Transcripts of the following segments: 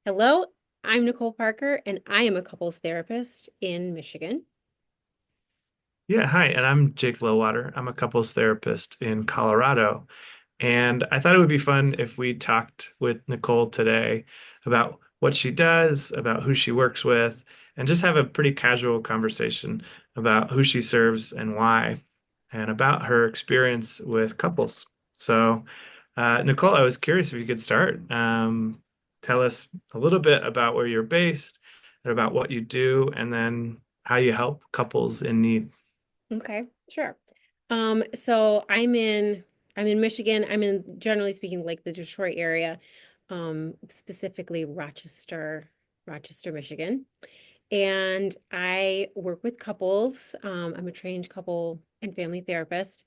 Hello, I'm Nicole Parker, and I am a couples therapist in Michigan. Yeah, hi, and I'm Jake Lohwater. I'm a couples therapist in Colorado. And I thought it would be fun if we talked with Nicole today about what she does, about who she works with, and just have a pretty casual conversation about who she serves and why, and about her experience with couples. So, Nicole, I was curious if you could start. Tell us a little bit about where you're based, and about what you do, and then how you help couples in need. Okay, sure. So I'm in Michigan. I'm in, generally speaking, like the Detroit area, specifically Rochester, Michigan. And I work with couples. I'm a trained couple and family therapist.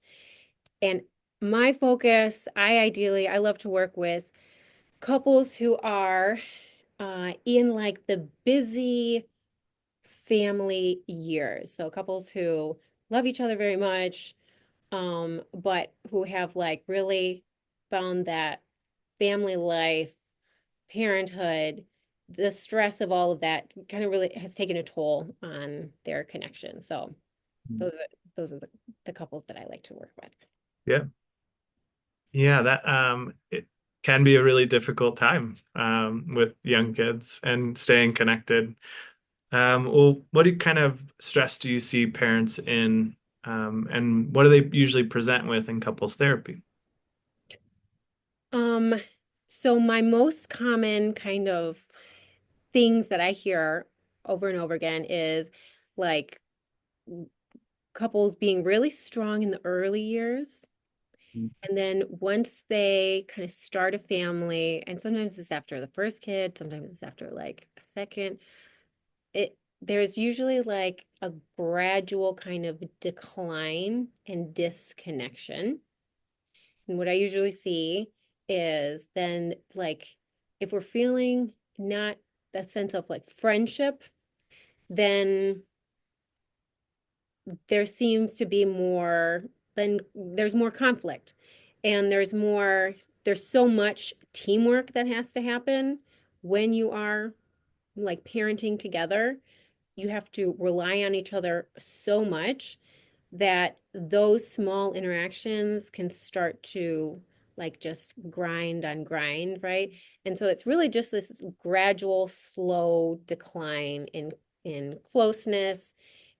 And my focus, I love to work with couples who are in like the busy family years. So couples who love each other very much, but who have like really found that family life, parenthood, the stress of all of that kind of really has taken a toll on their connection. So those are the couples that I like to work with. Yeah. Yeah, that it can be a really difficult time with young kids and staying connected. Well, what kind of stress do you see parents in, and what do they usually present with in couples therapy? Um, so my most common kind of things that I hear over and over again is like couples being really strong in the early years. And then once they kind of start a family, and sometimes it's after the first kid, sometimes it's after like a second, there's usually like a gradual kind of decline and disconnection. And what I usually see is then like if we're feeling not that sense of like friendship, then there seems to be more, then there's more conflict and there's so much teamwork that has to happen when you are like parenting together. You have to rely on each other so much that those small interactions can start to like just grind on grind, right? And so it's really just this gradual, slow decline in closeness,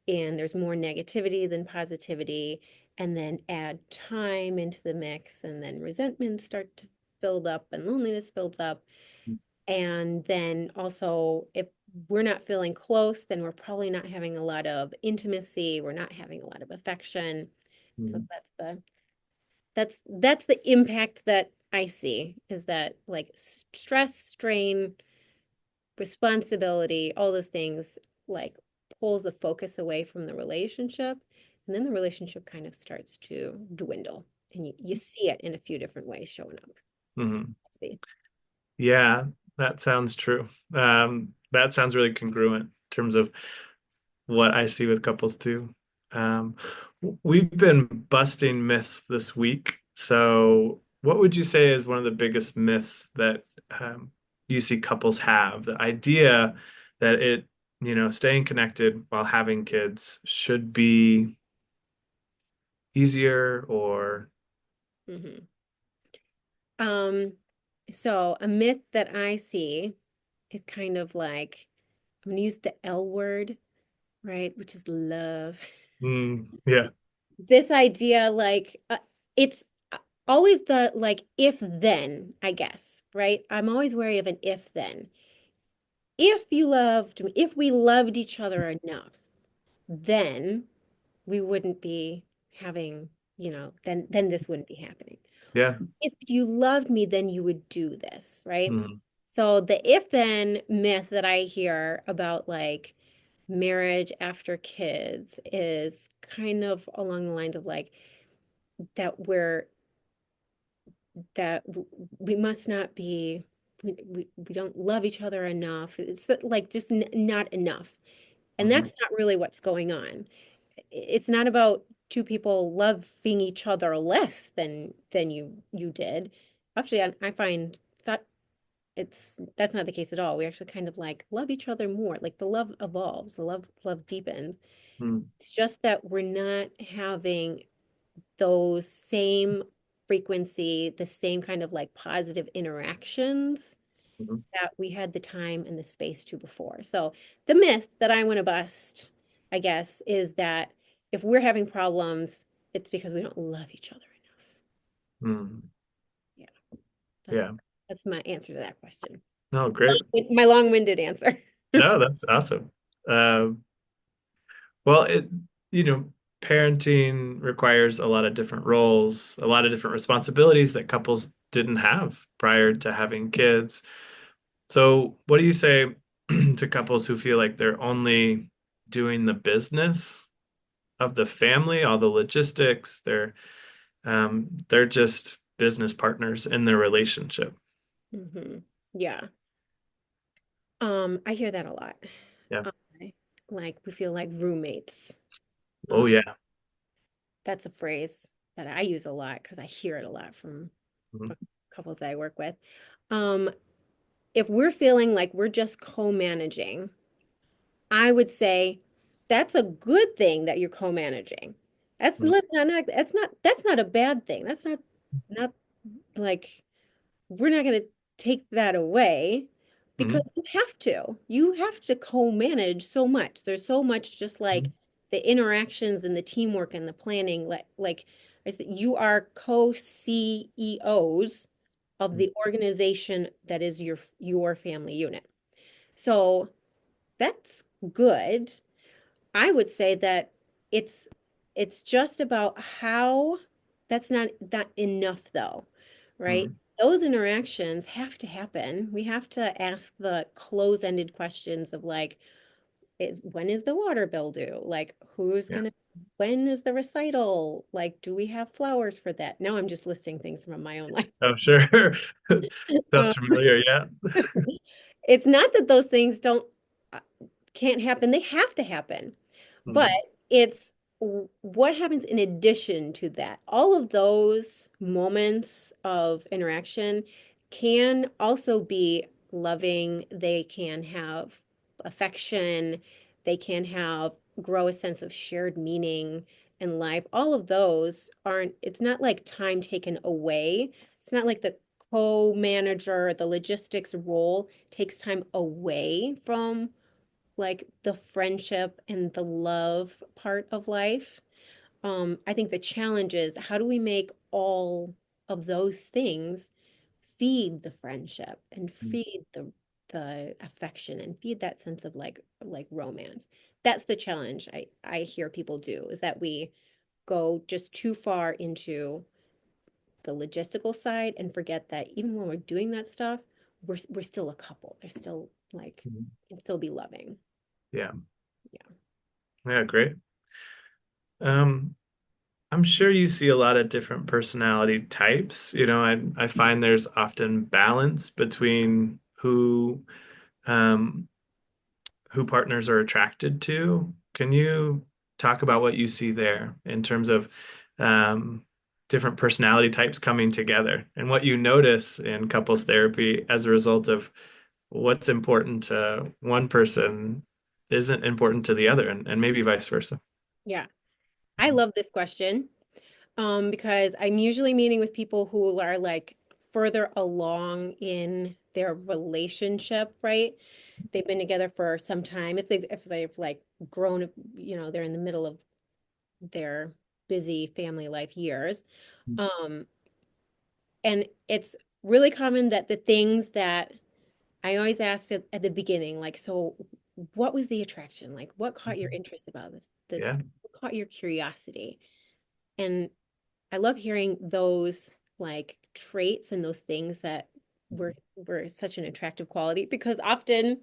and there's more negativity than positivity, and then add time into the mix, and then resentment start to build up and loneliness builds up. And then also, if we're not feeling close, then we're probably not having a lot of intimacy. We're not having a lot of affection. So Mhm. that's the impact that I see is that like stress, strain, responsibility, all those things like pulls the focus away from the relationship. And then the relationship kind of starts to dwindle. And you see it in a few different ways showing up. Mhm. I see. Yeah, that sounds true. That sounds really congruent in terms of what I see with couples too. Um, we've been busting myths this week. So, what would you say is one of the biggest myths that you see couples have? The idea that staying connected while having kids should be easier or Hmm. Um, so a myth that I see is kind of like, I'm gonna use the L word, right? Which is love. yeah. This idea, like, it's always the like if then, I guess, right? I'm always wary of an if then. If you loved me, if we loved each other enough, then we wouldn't be having, then this wouldn't be happening. Yeah. If you loved me, then you would do this, right? Mm, So the if then myth that I hear about like marriage after kids is kind of along the lines of like that we're that we must not be we don't love each other enough. It's like just not enough. And mhm, that's not really what's going on. It's not about two people loving each other less than you did. Actually, I find that. that's not the case at all. We actually kind of like love each other more. Like the love evolves, the love deepens. Mm, It's just that we're not having those same frequency, the same kind of like positive interactions mhm, that we had the time and the space to before. So the myth that I want to bust, I guess, is that if we're having problems, it's because we don't love each other enough. mm. Yeah, that's Yeah. that's my answer to that question. No, great. My long-winded answer. No, that's awesome. Um, well, you know, parenting requires a lot of different roles, a lot of different responsibilities that couples didn't have prior to having kids. So, what do you say to couples who feel like they're only doing the business of the family, all the logistics, they're just business partners in their relationship? Yeah. I hear that a lot. Yeah. Um, like we feel like roommates. Oh, Um, yeah. that's a phrase that I use a lot because I hear it a lot Mhm, from couples that I work with. Um, if we're feeling like we're just co-managing, I would say that's a good thing that you're co-managing. mhm, That's not a bad thing. That's not like we're not going to take that away because mhm, you have to co-manage so much. There's so much just like mhm, the interactions and the teamwork and the planning like I said, you are co-CEOs of mhm, the organization that is your family unit. So that's good. I would say that it's it's just about how that's not enough though, right? mhm, Those interactions have to happen. We have to ask the close-ended questions of like, is when is the water bill due? Like, yeah. when is the recital? Like, do we have flowers for that? Now I'm just listing things from my own life. Oh, sure. Um, That's familiar. Yeah. it's not that those things don't uh, can't happen. They have to happen. But Mhm, it's what happens in addition to that. All of those moments of interaction can also be loving. They can have affection. They can have grow a sense of shared meaning in life. All of those aren't, it's not like time taken away. It's not like the co-manager, the logistics role takes time away from like the friendship and the love part of life. I think the challenge is how do we make all of those things feed the friendship and mhm, feed the affection and feed that sense of like romance. That's the challenge I hear people do is that we go just too far into the logistical side and forget that even when we're doing that stuff, we're still a couple. They're still like mhm. can still be loving. Yeah. Yeah. Yeah, great. Um, I'm sure you see a lot of different personality types. I find there's often balance between um, who partners are attracted to. Can you talk about what you see there in terms of um, different personality types coming together and what you notice in couples therapy as a result of what's important to one person isn't important to the other, and maybe vice versa? Yeah. I love this question because I'm usually meeting with people who are like further along in their relationship, right? They've been together for some time. If they've like grown, they're in the middle of their busy family life years. Um, and it's really common that the things that I always ask at the beginning, like, so what was the attraction? Like, what caught your Mhm. interest about this, Yeah. what caught your curiosity? And I love hearing those like traits and those things that were such an attractive quality because often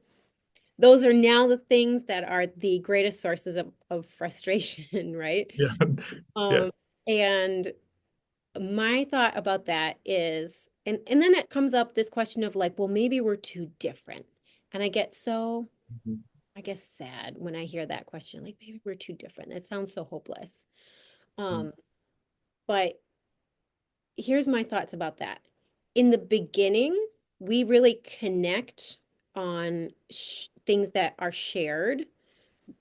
those are now the things that are the greatest sources of frustration, right? Yeah. Yeah. Um, and my thought about that is, and then it comes up this question of like, well, maybe we're too different. And I get so, Mhm. I guess, sad when I hear that question, like maybe we're too different. It sounds so hopeless. Mhm. Um, but here's my thoughts about that. In the beginning, we really connect on things that are shared.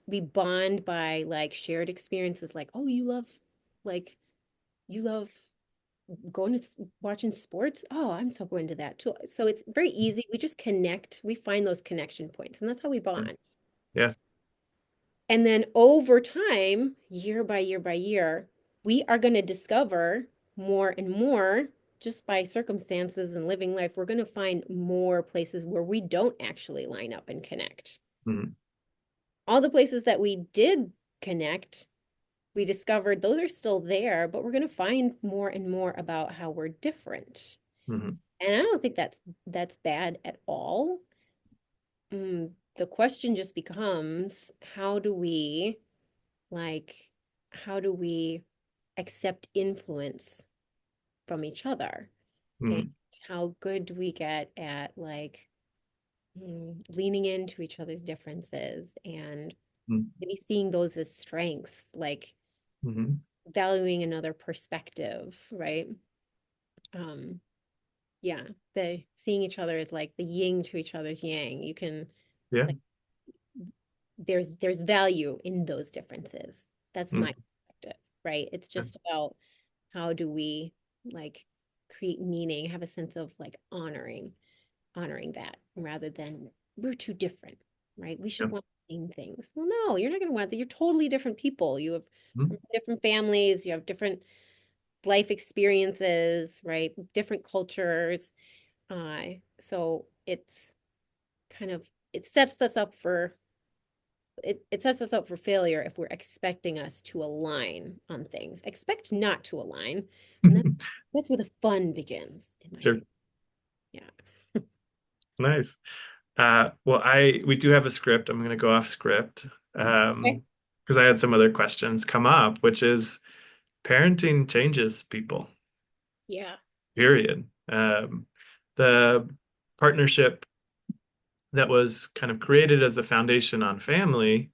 We bond by like shared experiences, like, oh, like, you love going to watching sports. Oh, I'm so into that too. So it's very easy. We just connect. We find those connection points, and that's how we bond. Yeah. And then over time, year by year by year, we are going to discover more and more just by circumstances and living life. We're going to find more places where we don't actually line up and connect. Mm-hmm. All the places that we did connect, we discovered those are still there, but we're going to find more and more about how we're different. Mm-hmm. And I don't think that's bad at all. The question just becomes, like how do we accept influence from each other? And Mm-hmm. how good do we get at like leaning into each other's differences and maybe seeing those as strengths, like Mm-hmm. valuing another perspective, right? Um, yeah, the seeing each other as like the yin to each other's yang. You can Yeah. like there's value in those differences. That's my Mm-hmm. perspective, right? It's just about how do we like create meaning, have a sense of like honoring that rather than we're too different, right? We Yeah. should want the same things. Well, no, you're not going to want that. You're totally different people. You have Mm-hmm. different families, you have different life experiences, right? Different cultures. So it's kind of it sets us up for failure if we're expecting us to align on things. Expect not to align, and that's where the fun begins, in my Sure. opinion. Yeah. Nice. Well, I we do have a script. I'm going to go off script Okay. because I had some other questions come up, which is parenting changes people, Yeah. period. The partnership that was kind of created as the foundation on family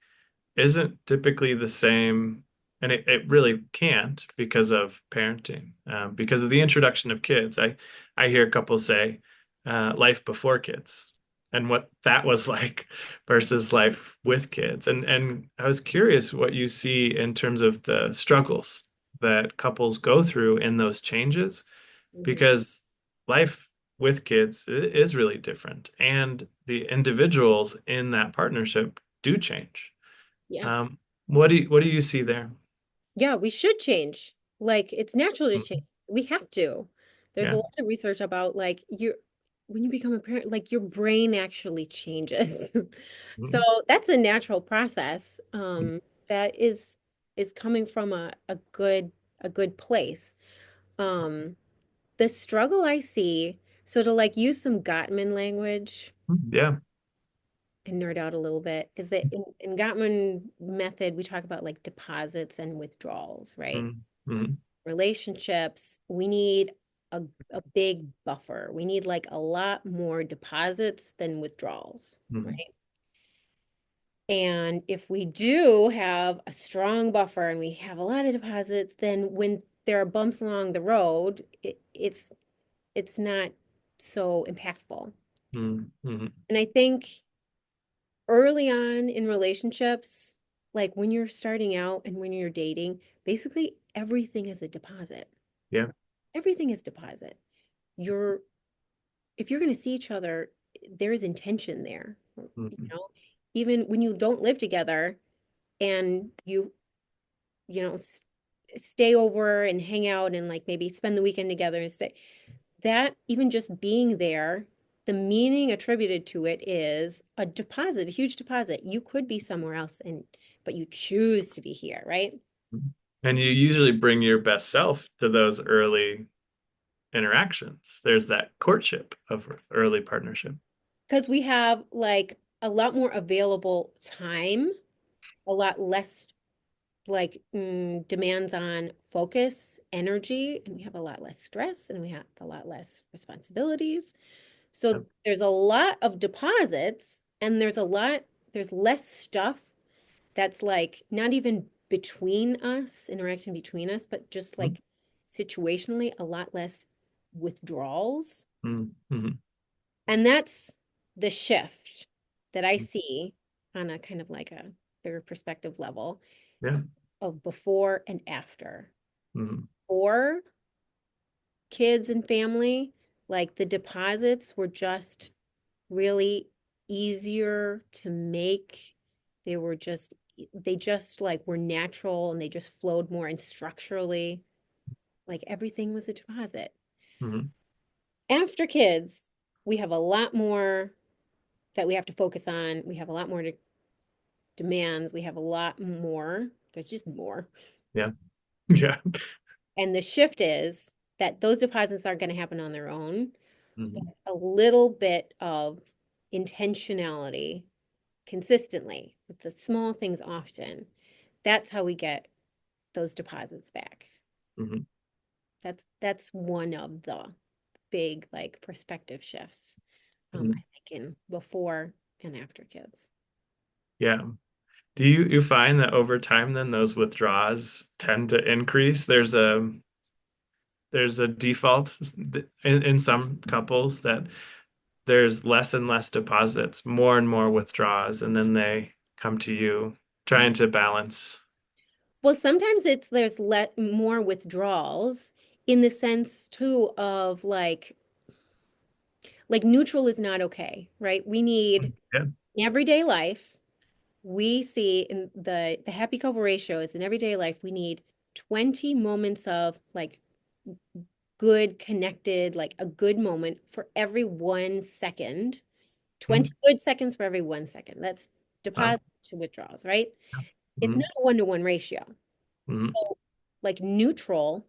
isn't typically the same, and it really can't because of parenting, because of the introduction of kids. I hear couples say life before kids and what that was like versus life with kids. And I was curious what you see in terms of the struggles that couples go through in those changes, Mhm. because life with kids is really different, and the individuals in that partnership do change. Yeah. um, what do you see there? Yeah, we should change. Like it's natural to change. Mhm. We have to. There's a Yeah. lot of research about like when you become a parent, like your brain actually changes. So Mhm. that's a natural process that is coming from a good place. Um the struggle I see, so to like use some Gottman language Yeah. and nerd out a little bit, is that in Gottman method, we talk about like deposits and withdrawals, right? Mm-hmm. Relationships, we need a big buffer. We need like a lot more deposits than withdrawals, Hmm. right? And if we do have a strong buffer and we have a lot of deposits, then when there are bumps along the road, it's not so impactful. Mm-hmm. And I think early on in relationships, like when you're starting out and when you're dating, basically everything is a deposit. Yeah. Everything is deposit. You're if you're going to see each other, there is intention there. You Hmm. know, even when you don't live together and you know stay over and hang out and like maybe spend the weekend together and stay that even just being there, the meaning attributed to it is a deposit, a huge deposit. You could be somewhere else and but you choose to be here, right? And you usually bring your best self to those early interactions. There's that courtship of early partnership. Because we have like a lot more available time, a lot less like demands on focus, energy, and we have a lot less stress and we have a lot less responsibilities. Yep. So there's a lot of deposits and there's less stuff that's like not even between us, interaction between us, but just Mhm. like situationally, a lot less withdrawals. Mhm. And that's the shift that I see on a kind of like a bigger perspective level Yeah. of before and after. Hmm. For kids and family, like the deposits were just really easier to make. They were just, they just like were natural and they just flowed more and structurally. Like everything was a deposit. Hmm. After kids, we have a lot more that we have to focus on. We have a lot more demands. We have a lot more. There's just more. Yeah. Yeah. And the shift is that those deposits aren't going to happen on their own. Hmm. A little bit of intentionality consistently with the small things often. That's how we get those deposits back. Hmm. That's one of the big like perspective shifts. I Hmm. think in before and after kids. Yeah. Do you find that over time then those withdrawals tend to increase? There's a default in some couples that there's less and less deposits, more and more withdrawals, and then they come to you trying to balance. Well, sometimes it's there's let more withdrawals in the sense too of like neutral is not okay, right? We need Yeah. in everyday life, we see in the happy couple ratio is in everyday life, we need 20 moments of like good connected, like a good moment for every 1 second, Mhm. 20 good seconds for every 1 second. That's Wow. deposits to withdrawals, right? It's Mhm. not a 1-to-1 ratio. Mhm. So like neutral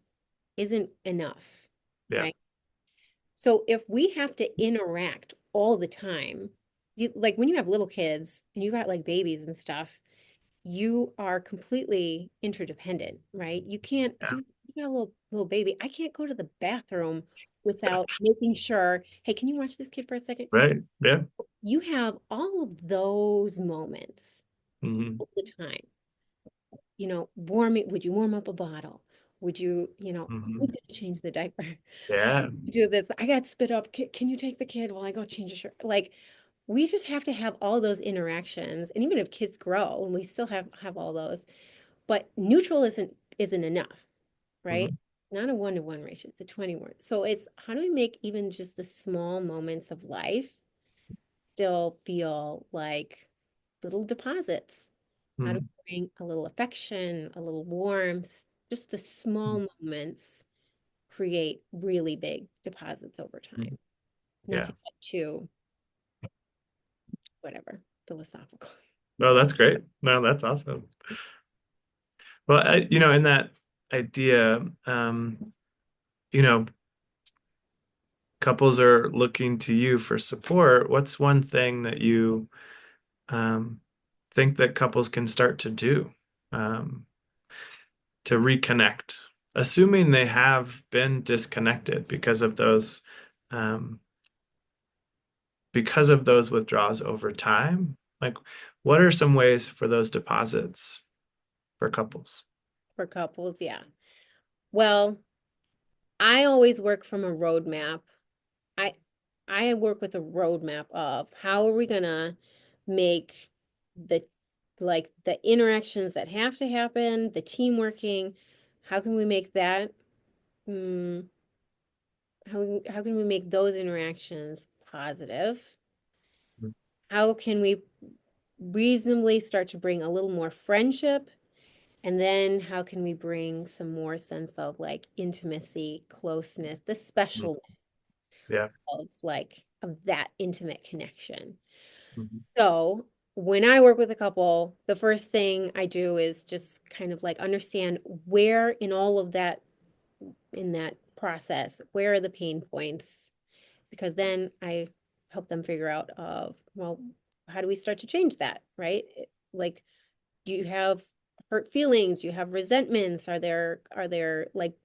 isn't enough, Yeah. right? So if we have to interact all the time, you like when you have little kids and you got like babies and stuff, you are completely interdependent, right? You can't if Yeah. you got a little baby, I can't go to the bathroom without making sure, hey, can you watch this kid for a second? Right. Yeah. You have all of those moments Hmm. all the time. Warming, would you warm up a bottle? Would you, who's Hmm. going to change the diaper? Yeah. Do this. I got spit up. Can you take the kid while I go change a shirt? Like, we just have to have all those interactions. And even if kids grow, and we still have all those, but neutral isn't enough, right? Hmm. Not a 1-to-1 ratio, it's a 20-1. So it's how do we make even just the small moments of life still feel like little deposits? How do Hmm. we bring a little affection, a little warmth, just the small moments create really big deposits over time. Not Yeah. to get too, whatever, philosophical. No, that's great. No, that's awesome. Well, in that idea, you know, couples are looking to you for support. What's one thing that you um, think that couples can start to do um, to reconnect, assuming they have been disconnected um, because of those withdrawals over time? Like, what are some ways for those deposits for couples? For couples, yeah. Well, I always work from a roadmap. I I work with a roadmap of how are we gonna make the the interactions that have to happen, the team working, how can we make that mm, how can we make those interactions positive? How can we reasonably start to bring a little more friendship? And then how can we bring some more sense of like intimacy, closeness, the Mhm. specialness Yeah. of that intimate connection? Mhm. So when I work with a couple, the first thing I do is just kind of like understand where in all of that, in that process, where are the pain points? Because then I help them figure out well, how do we start to change that, right? Like, do you have hurt feelings? Do you have resentments? Are there like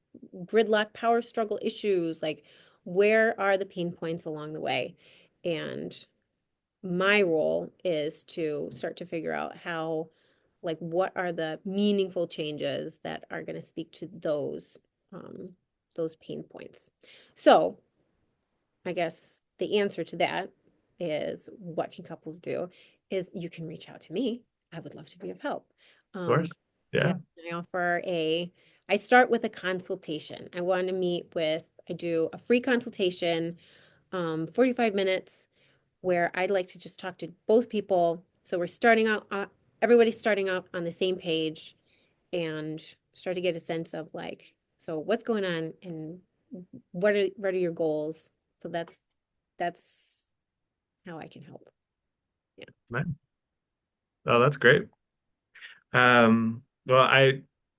gridlock power struggle issues? Like, where are the pain points along the way? And my role is to start to figure out how, like, what are the meaningful changes that are going to speak to those pain points. So I guess the answer to that is what can couples do is you can reach out to me. I would love to be of help. Of Um, course. yeah, Yeah. I start with a consultation. I do a free consultation, 45 minutes where I'd like to just talk to both people. So we're starting out, everybody's starting out on the same page and start to get a sense of like, so what's going on and what are your goals? So that's how I can help. Yeah. Right. Oh, that's great. Well,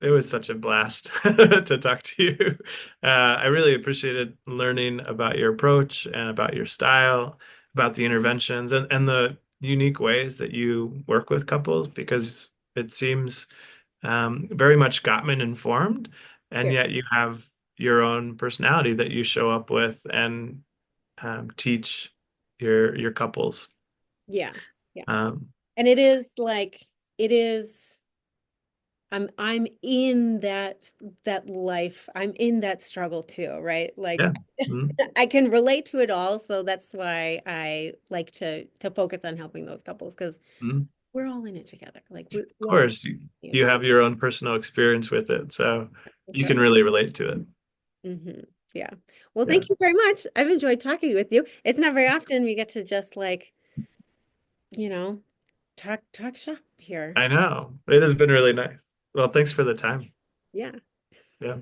it was such a blast to talk to you. I really appreciated learning about your approach and about your style, about the interventions and the unique ways that you work with couples because it seems very much Gottman informed, and Here. yet you have your own personality that you show up with and teach your couples. Yeah. Yeah. Um, And it is like it is I'm in that life. I'm in that struggle too, right? Like yeah. Mm, I can relate to it all, so that's why I like to focus on helping those couples because mm. we're all in it together. Like Of we all course, you have your own personal experience with it, so for you sure. can really relate to it. Yeah. Well, Yeah, thank you very much. I've enjoyed talking with you. It's not very often we get to just like, you know, talk shop here. I know. It has been really nice. Well, thanks for the time. Yeah. Yeah.